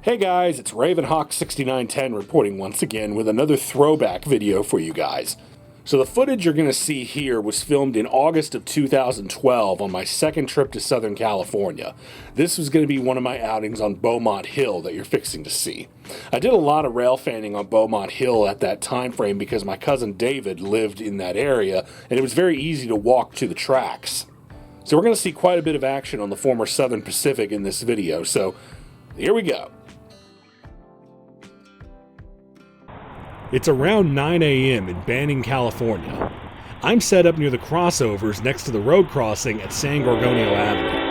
Hey guys, it's Ravenhawk6910 reporting once again with another throwback video for you guys. So the footage you're going to see here was filmed in August of 2012 on my second trip to Southern California. This was going to be one of my outings on Beaumont Hill that you're fixing to see. I did a lot of rail fanning on Beaumont Hill at that time frame because my cousin David lived in that area and it was very easy to walk to the tracks. So we're going to see quite a bit of action on the former Southern Pacific in this video, so here we go. It's around 9 a.m. in Banning, California. I'm set up near the crossovers next to the road crossing at San Gorgonio Avenue.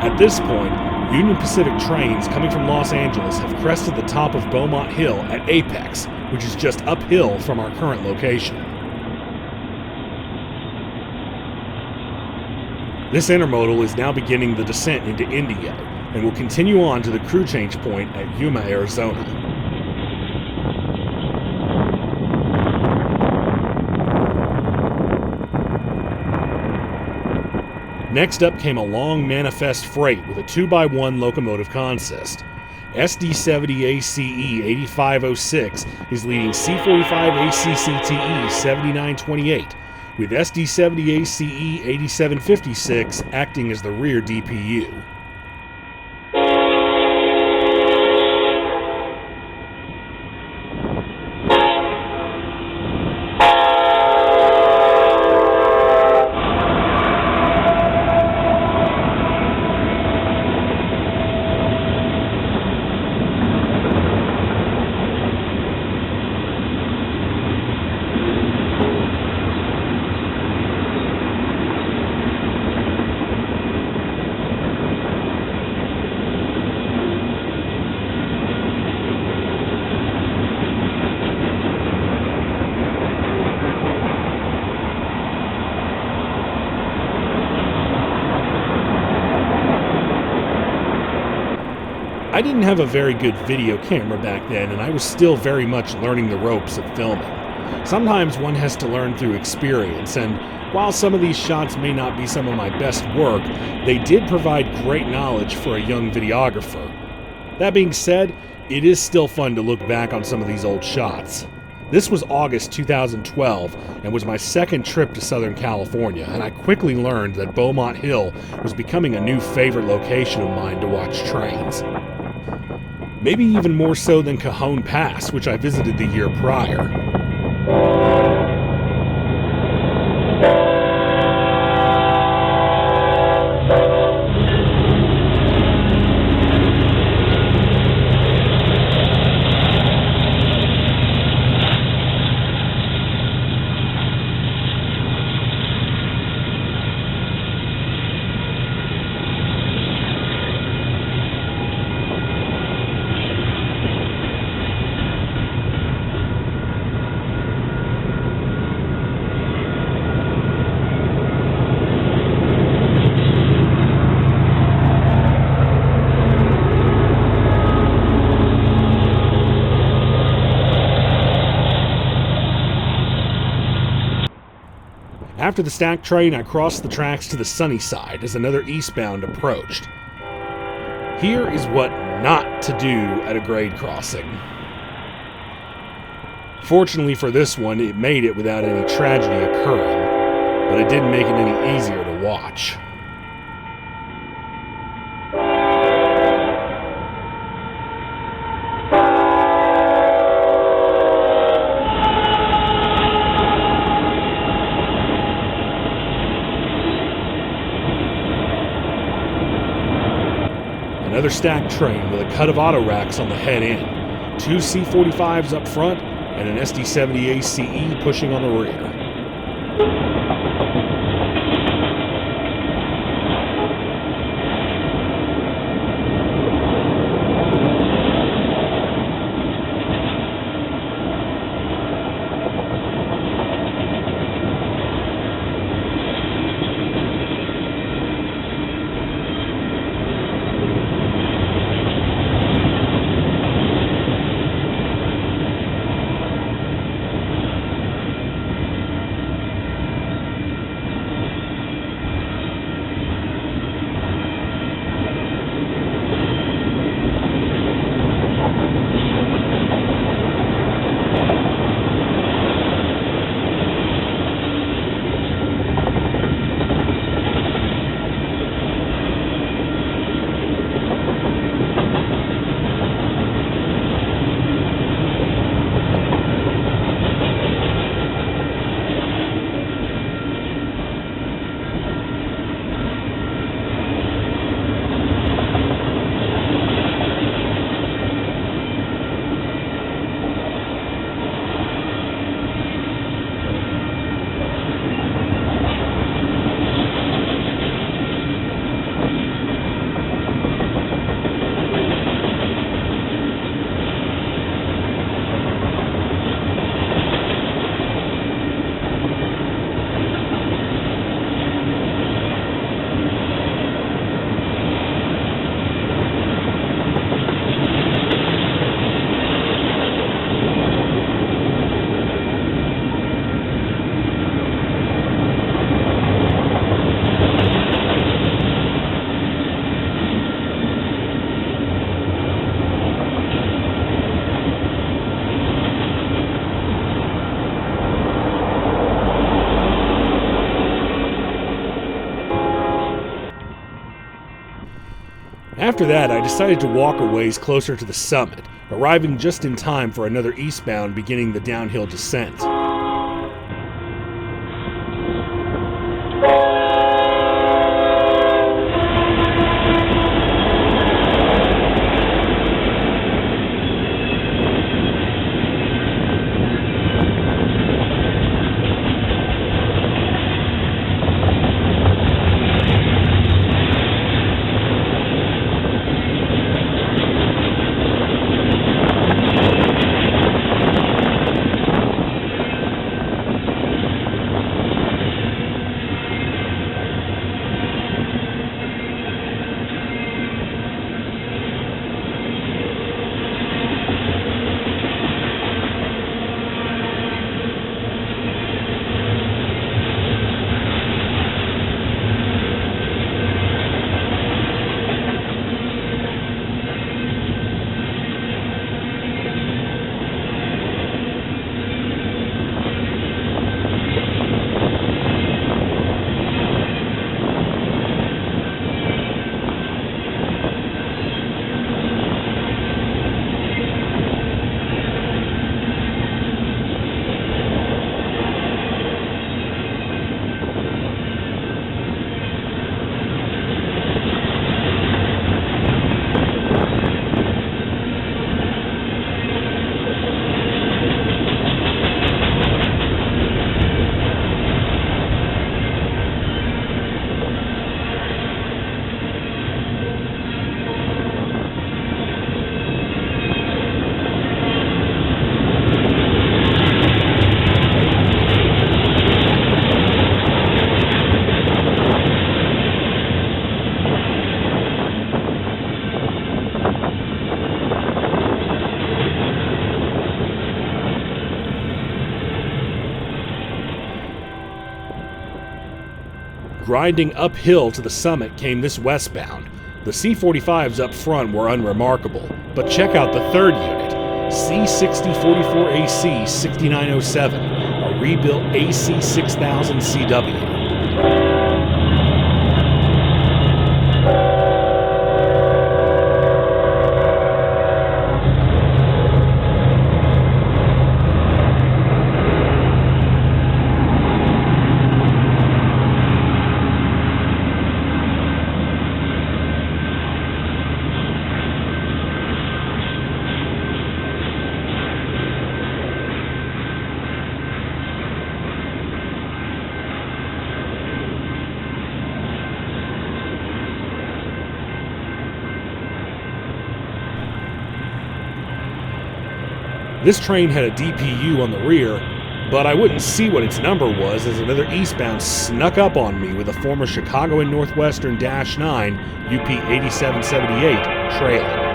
At this point, Union Pacific trains coming from Los Angeles have crested the top of Beaumont Hill at Apex, which is just uphill from our current location. This intermodal is now beginning the descent into Indio and will continue on to the crew change point at Yuma, Arizona. Next up came a long manifest freight with a 2x1 locomotive consist. SD70 ACE 8506 is leading C45 ACCTE 7928, with SD70 ACE 8756 acting as the rear DPU. I didn't have a very good video camera back then, and I was still very much learning the ropes of filming. Sometimes one has to learn through experience, and while some of these shots may not be some of my best work, they did provide great knowledge for a young videographer. That being said, it is still fun to look back on some of these old shots. This was August 2012 and was my second trip to Southern California, and I quickly learned that Beaumont Hill was becoming a new favorite location of mine to watch trains. Maybe even more so than Cajon Pass, which I visited the year prior. After the stack train, I crossed the tracks to the sunny side as another eastbound approached. Here is what not to do at a grade crossing. Fortunately for this one, it made it without any tragedy occurring, but it didn't make it any easier to watch. Another stacked train with a cut of auto racks on the head end, 2 C45s up front, and an SD70 ACE pushing on the rear. After that, I decided to walk a ways closer to the summit, arriving just in time for another eastbound beginning the downhill descent. Grinding uphill to the summit came this westbound. The C-45s up front were unremarkable, but check out the third unit, C-6044AC 6907, a rebuilt AC 6000 CW. This train had a DPU on the rear, but I wouldn't see what its number was as another eastbound snuck up on me with a former Chicago and Northwestern Dash 9 UP 8778 trailing.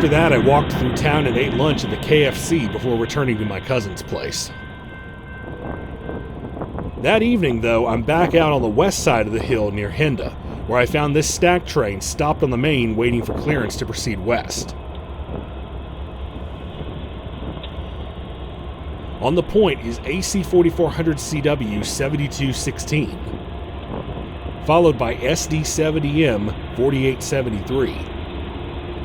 After that, I walked through town and ate lunch at the KFC before returning to my cousin's place. That evening, though, I'm back out on the west side of the hill near Hinda, where I found this stack train stopped on the main waiting for clearance to proceed west. On the point is AC 4400 CW 7216, followed by SD 70M 4873.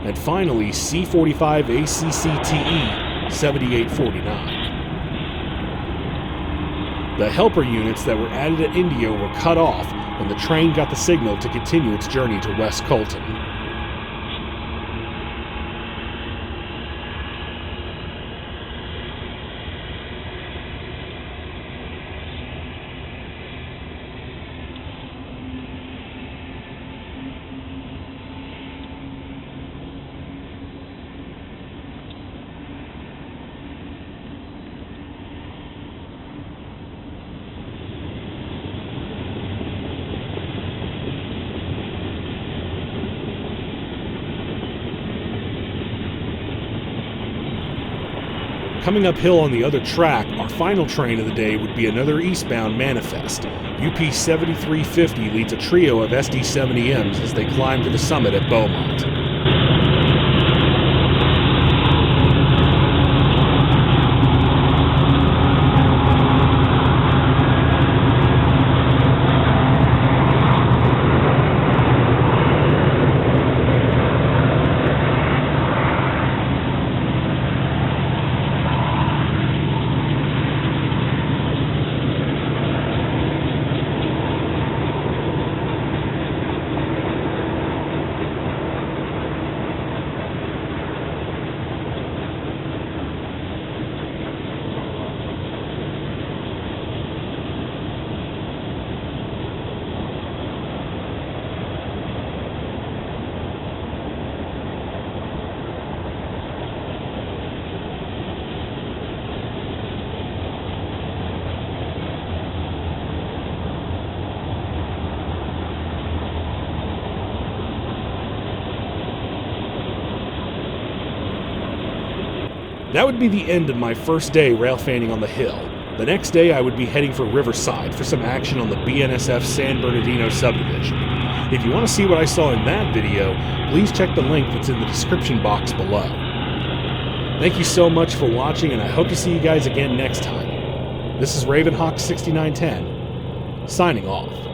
and finally C-45 ACCTE 7849. The helper units that were added at Indio were cut off when the train got the signal to continue its journey to West Colton. Coming uphill on the other track, our final train of the day would be another eastbound manifest. UP 7350 leads a trio of SD-70Ms as they climb to the summit at Beaumont. That would be the end of my first day railfanning on the hill. The next day I would be heading for Riverside for some action on the BNSF San Bernardino subdivision. If you want to see what I saw in that video, please check the link that's in the description box below. Thank you so much for watching, and I hope to see you guys again next time. This is Ravenhawk6910, signing off.